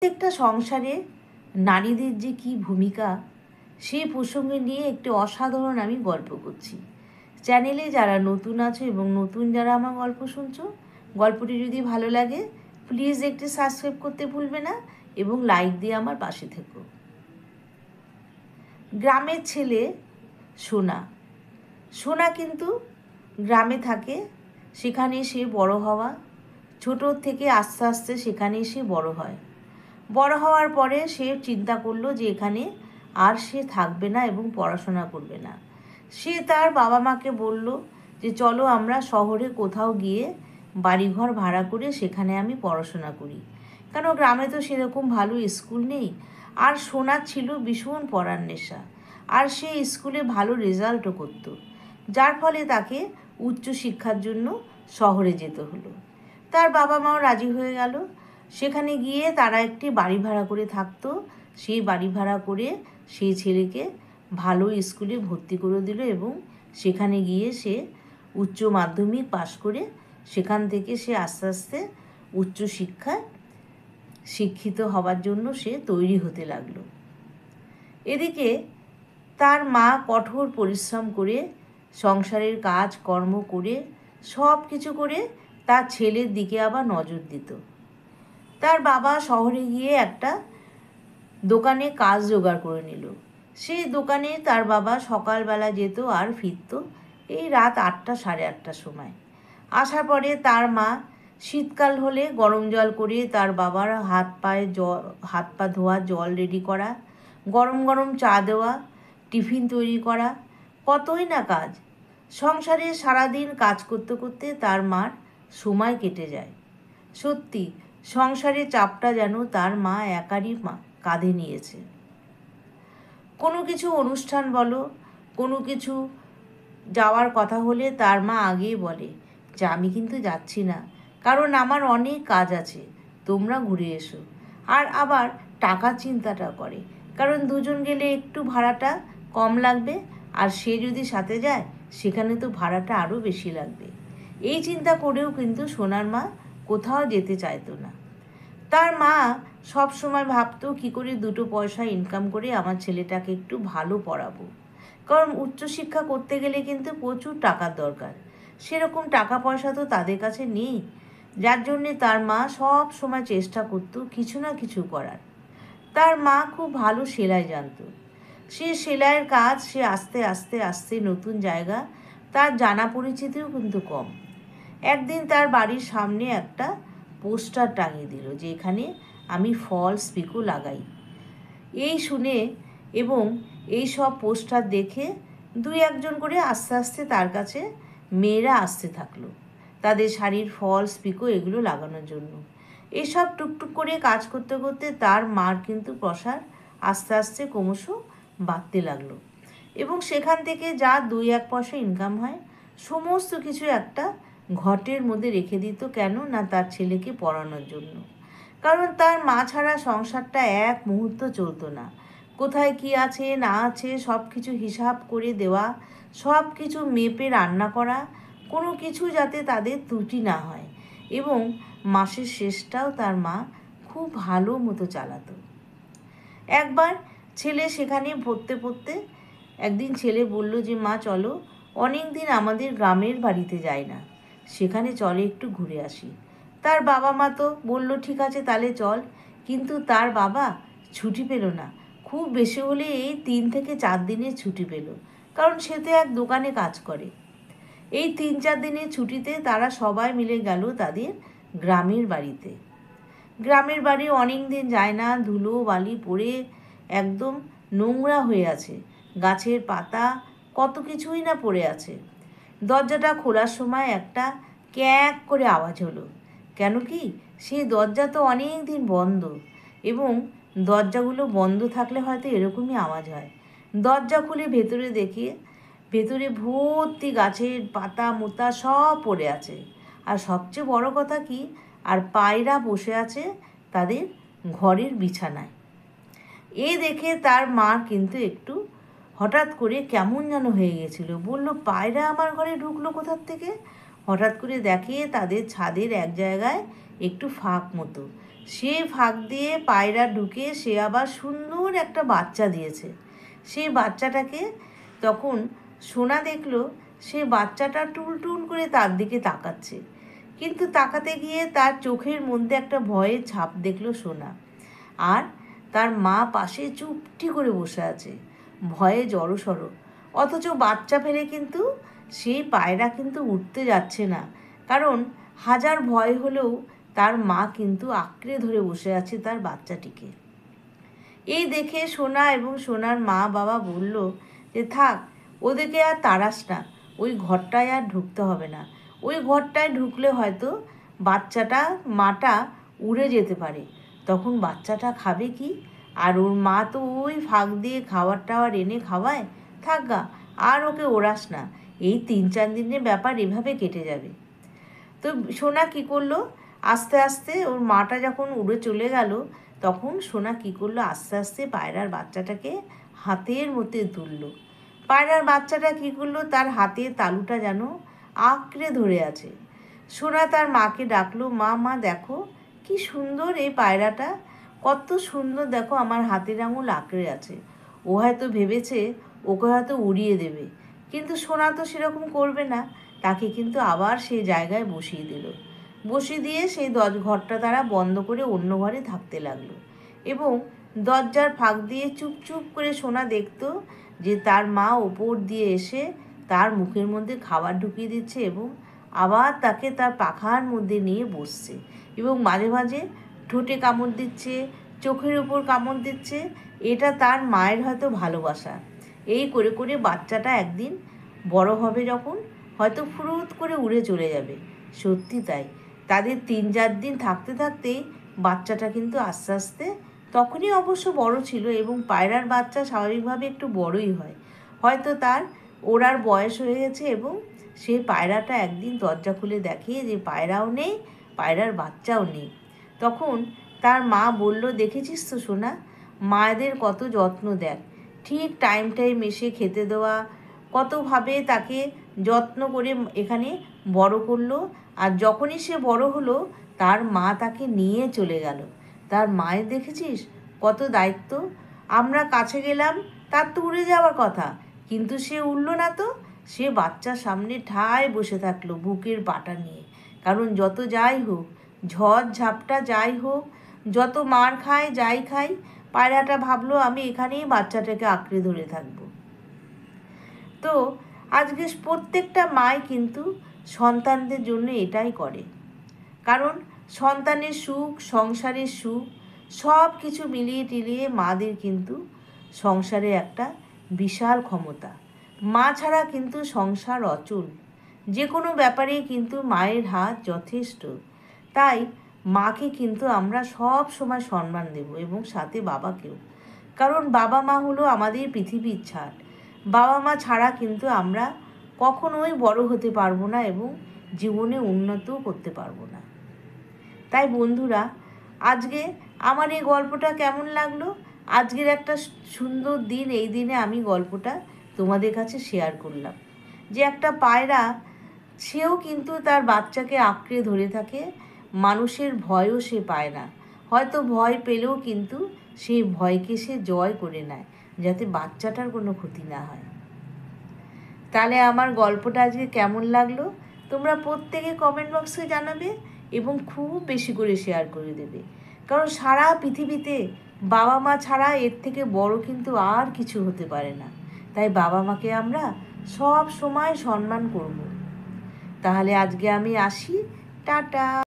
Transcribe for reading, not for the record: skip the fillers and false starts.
প্রত্যেকটা সংসারে নারীদের যে কী ভূমিকা সেই প্রসঙ্গে নিয়ে একটি অসাধারণ আমি গল্প করছি। চ্যানেলে যারা নতুন আছো এবং নতুন যারা আমার গল্প শুনছো, গল্পটি যদি ভালো লাগে প্লিজ একটি সাবস্ক্রাইব করতে ভুলবে না এবং লাইক দিয়ে আমার পাশে থেকো। গ্রামের ছেলে সোনা। সোনা কিন্তু গ্রামে থাকে, সেখানে সে বড় হওয়া, ছোটোর থেকে আস্তে আস্তে সেখানে সে বড় হয়। বড় হওয়ার পরে সে চিন্তা করলো যে এখানে আর সে থাকবে না এবং পড়াশোনা করবে না। সে তার বাবা মাকে বলল যে চলো আমরা শহরে কোথাও গিয়ে বাড়িঘর ভাড়া করে সেখানে আমি পড়াশোনা করি, কারণ গ্রামে তো সেরকম ভালো স্কুল নেই। আর সোনার ছিল ভীষণ পড়ার নেশা, আর সে স্কুলে ভালো রেজাল্টও করত, যার ফলে তাকে উচ্চশিক্ষার জন্য শহরে যেতে হলো। তার বাবা মাও রাজি হয়ে গেল। সেখানে গিয়ে তারা একটি বাড়ি ভাড়া করে থাকতো। সেই বাড়ি ভাড়া করে সেই ছেলেকে ভালো স্কুলে ভর্তি করে দিল এবং সেখানে গিয়ে সে উচ্চ মাধ্যমিক পাশ করে সেখান থেকে সে আস্তে আস্তে উচ্চশিক্ষায় শিক্ষিত হবার জন্য সে তৈরি হতে লাগলো। এদিকে তার মা কঠোর পরিশ্রম করে সংসারের কাজ কর্ম করে সব কিছু করে তার ছেলের দিকে আবার নজর দিত। তার বাবা শহরে গিয়ে একটা দোকানে কাজ জোগাড় করে নিল। সেই দোকানে তার বাবা সকালবেলা যেত আর ফিরত এই রাত 8টা সাড়ে 8টার সময়। আসার পরে তার মা শীতকাল হলে গরম জল করে তার বাবার হাত পা ধোয়া জল রেডি করা, গরম গরম চা দেওয়া, টিফিন তৈরি করা, কতই না কাজ। সংসারে সারাদিন কাজ করতে করতে তার মার সময় কেটে যায়। সত্যি সংসারের চাপটা যেন তার মা একারই কাঁধে নিয়েছে। কোনো কিছু অনুষ্ঠান বলো, কোনো কিছু যাওয়ার কথা হলে তার মা আগেই বলে যে আমি কিন্তু যাচ্ছি না, কারণ আমার অনেক কাজ আছে, তোমরা ঘুরে এসো। আর আবার টাকার চিন্তাটা করে, কারণ দুজন গেলে একটু ভাড়াটা কম লাগবে, আর সে যদি সাথে যায় সেখানে তো ভাড়াটা আরও বেশি লাগবে। এই চিন্তা করেও কিন্তু সোনার মা কোথাও যেতে চাইতো না। তার মা সব সময় ভাবতো কী করে দুটো পয়সা ইনকাম করে আমার ছেলেটাকে একটু ভালো পড়াবো, কারণ উচ্চশিক্ষা করতে গেলে কিন্তু প্রচুর টাকার দরকার। সেরকম টাকা পয়সা তো তাদের কাছে নেই, যার জন্যে তার মা সব সময় চেষ্টা করতো কিছু না কিছু করার। তার মা খুব ভালো সেলাই জানতো। সে সেলাইয়ের কাজ সে আস্তে আস্তে আস্তে নতুন জায়গা, তার জানা পরিচিতিও কিন্তু কম। একদিন তার বাড়ির সামনে একটা পোস্টার টাঙিয়ে দিল যে এখানে আমি ফলস পিকো লাগাই। এই শুনে এবং এই সব পোস্টার দেখে 2-1জন করে আস্তে আস্তে তার কাছে মেয়েরা আসতে থাকলো তাদের শাড়ির ফলস পিকো এগুলো লাগানোর জন্য। এসব টুকটুক করে কাজ করতে করতে তার মার কিন্তু প্রসার আস্তে আস্তে ক্রমশ বাড়তে লাগলো, এবং সেখান থেকে যা 2-1 পয়সা ইনকাম হয় সমস্ত কিছু একটা ঘটের মধ্যে রেখে দিত। কেন না তার ছেলেকে পড়ানোর জন্য, কারণ তার মা ছাড়া সংসারটা এক মুহূর্ত চলতো না। কোথায় কি আছে না আছে সব কিছু হিসাব করে দেওয়া, সব কিছু মেপে রান্না করা, কোনো কিছু যাতে তাদের ত্রুটি না হয়, এবং মাসের শেষটাও তার মা খুব ভালো মতো চালাতো। একবার ছেলে সেখানে পড়তে পড়তে একদিন ছেলে বলল যে মা চলো, অনেক দিন আমাদের গ্রামের বাড়িতে যাই না, সেখানে চলে একটু ঘুরে আসি। তার বাবা মা তো বলল ঠিক আছে তাহলে চল, কিন্তু তার বাবা ছুটি পেল না। খুব বেশি হলে এই 3 থেকে 4 দিনের ছুটি পেল, কারণ সে তো এক দোকানে কাজ করে। এই 3-4 দিনের ছুটিতে তারা সবাই মিলে গেল তাদের গ্রামের বাড়িতে। গ্রামের বাড়ি অনেক দিন যায় না, ধুলো বালি পড়ে একদম নোংরা হয়ে আছে, গাছের পাতা কত কিছুই না পড়ে আছে। দরজাটা খোলার সময় একটা ক্যাঁক করে আওয়াজ হলো। কেন কি সেই দরজা তো অনেক দিন বন্ধ, এবং দরজাগুলো বন্ধ থাকলে হয়তো এরকমই আওয়াজ হয়। দরজা খুলে ভেতরে দেখি ভেতরে ভর্তি গাছের পাতা মোতা সব পড়ে আছে, আর সবচেয়ে বড় কথা কি, আর পায়রা বসে আছে তাদের ঘরের বিছানায়। এই দেখে তার মা কিন্তু একটু হঠাৎ করে কেমন যেন হয়ে গেছিল, বলল পায়রা আমার ঘরে ঢুকলো কোথার থেকে। হঠাৎ করে দেখে তাদের ছাদের এক জায়গায় একটু ফাঁক মতো, সে ফাঁক দিয়ে পায়রা ঢুকে সে আবার সুন্দর একটা বাচ্চা দিয়েছে। সেই বাচ্চাটাকে তখন সোনা দেখলো সে বাচ্চাটা টুলটুল করে তার দিকে তাকাচ্ছে, কিন্তু তাকাতে গিয়ে তার চোখের মধ্যে একটা ভয়ের ছাপ দেখলো সোনা। আর তার মা পাশে চুপটি করে বসে আছে, ভয়ে জড়সড়। অথচ বাচ্চা ফেলে কিন্তু সেই পায়রা কিন্তু উঠতে যাচ্ছে না, কারণ হাজার ভয় হলেও তার মা কিন্তু আঁকড়ে ধরে বসে আছে তার বাচ্চাটিকে। এই দেখে সোনা এবং সোনার মা বাবা বলল যে থাক, ওদেরকে আর তাড়াস না, ওই ঘরটায় আর ঢুকতে হবে না। ওই ঘরটায় ঢুকলে হয়তো বাচ্চাটা মাটা উড়ে যেতে পারে, তখন বাচ্চাটা খাবে কি? আর ওর মা তো ওই ফাঁক দিয়ে খাবার টাবার এনে খাওয়ায়, থাক গা, আর ওকে ওড়াস না, এই 3-4 দিনের ব্যাপার এভাবে কেটে যাবে। তো সোনা কী করলো, আস্তে আস্তে ওর মাটা যখন উড়ে চলে গেল, তখন সোনা কী করলো, আস্তে আস্তে পায়রার বাচ্চাটাকে হাতের মধ্যে তুললো। পায়রার বাচ্চাটা কী করলো, তার হাতের তালুটা যেন আঁকড়ে ধরে আছে। সোনা তার মাকে ডাকলো, মা মা দেখো কি সুন্দর এই পায়রাটা, কত সুন্দর, দেখো আমার হাতের আঙুল আঁকড়ে আছে। ও হয়তো ভেবেছে ওকে হয়তো উড়িয়ে দেবে, কিন্তু সোনা তো সেরকম করবে না, তাকে কিন্তু আবার সেই জায়গায় বসিয়ে দিল। বসিয়ে দিয়ে সেই ঘরটা তারা বন্ধ করে অন্য ঘরে থাকতে লাগলো। এবং দরজার ফাঁক দিয়ে চুপচুপ করে সোনা দেখতো যে তার মা ওপর দিয়ে এসে তার মুখের মধ্যে খাবার ঢুকিয়ে দিচ্ছে এবং আবার তাকে তার পাখার মধ্যে নিয়ে বসছে, এবং মাঝে মাঝে ঠোঁটে কামড় দিচ্ছে, চোখের উপর কামড় দিচ্ছে। এটা তার মায়ের হয়তো ভালোবাসা। এই করে করে বাচ্চাটা একদিন বড় হবে যখন, হয়তো ফুরুত করে উড়ে চলে যাবে। সত্যি তাই, তাদের 3-4 দিন থাকতে থাকতেই বাচ্চাটা কিন্তু আস্তে আস্তে, তখনই অবশ্য বড় ছিল, এবং পায়রার বাচ্চা স্বাভাবিকভাবে একটু বড়ই হয়, হয়তো তার ওড়ার বয়স হয়ে গেছে। এবং সেই পায়রাটা একদিন দরজা খুলে দেখে যে পায়রাও নেই, পায়রার বাচ্চাও নেই। তখন তার মা বলল, দেখেছিস তো সোনা, মায়েদের কত যত্ন, দেখ ঠিক টাইম টাইম এসে খেতে দেওয়া, কতভাবে তাকে যত্ন করে এখানে বড় করলো। আর যখনই সে বড় হলো, তার মা তাকে নিয়ে চলে গেল। তার মায়ের দেখেছিস কত দায়িত্ব। আমরা কাছে গেলাম, তার তো উড়ে যাওয়ার কথা, কিন্তু সে উড়ল না তো, সে বাচ্চার সামনে ঠায় বসে থাকলো বুকের পাটা নিয়ে। কারণ যত যাই হোক, ঝড় ঝাপটা যাই হোক, যত মার খায় যাই খাই, পায়রাটা ভাবলো আমি এখানেই বাচ্চাটাকে আঁকড়ে ধরে থাকবো। তো আজকে প্রত্যেকটা মাই কিন্তু সন্তানদের জন্য এটাই করে, কারণ সন্তানের সুখ, সংসারের সুখ, সব কিছু মিলিয়ে টিলিয়ে মাদের কিন্তু সংসারে একটা বিশাল ক্ষমতা। মা ছাড়া কিন্তু সংসার অচল, যে কোনো ব্যাপারেই কিন্তু মায়ের হাত যথেষ্ট। তাই মাকে কিন্তু আমরা সব সময় সম্মান দেব, এবং সাথে বাবাকেও, কারণ বাবা মা হলো আমাদের পৃথিবীর ছাড়। বাবা মা ছাড়া কিন্তু আমরা কখনোই বড় হতে পারবো না এবং জীবনে উন্নতও করতে পারবো না। তাই বন্ধুরা, আজকে আমার এই গল্পটা কেমন লাগলো? আজকের একটা সুন্দর দিন, এই দিনে আমি গল্পটা তোমাদের কাছে শেয়ার করলাম যে একটা পায়রা, সেও কিন্তু তার বাচ্চাকে আঁকড়ে ধরে থাকে, মানুষের ভয়ও সে পায় না। হয়তো ভয় পেলেও কিন্তু সেই ভয়কে সে জয় করে নেয়, যাতে বাচ্চাটার কোনো ক্ষতি না হয়। তাহলে আমার গল্পটা আজকে কেমন লাগলো তোমরা প্রত্যেকে কমেন্ট বক্সে জানাবে, এবং খুব বেশি করে শেয়ার করে দেবে, কারণ সারা পৃথিবীতে বাবা মা ছাড়া এর থেকে বড় কিন্তু আর কিছু হতে পারে না। তাই বাবা মাকে আমরা সব সময় সম্মান করব। তাহলে আজকে আমি আসি, টাটা।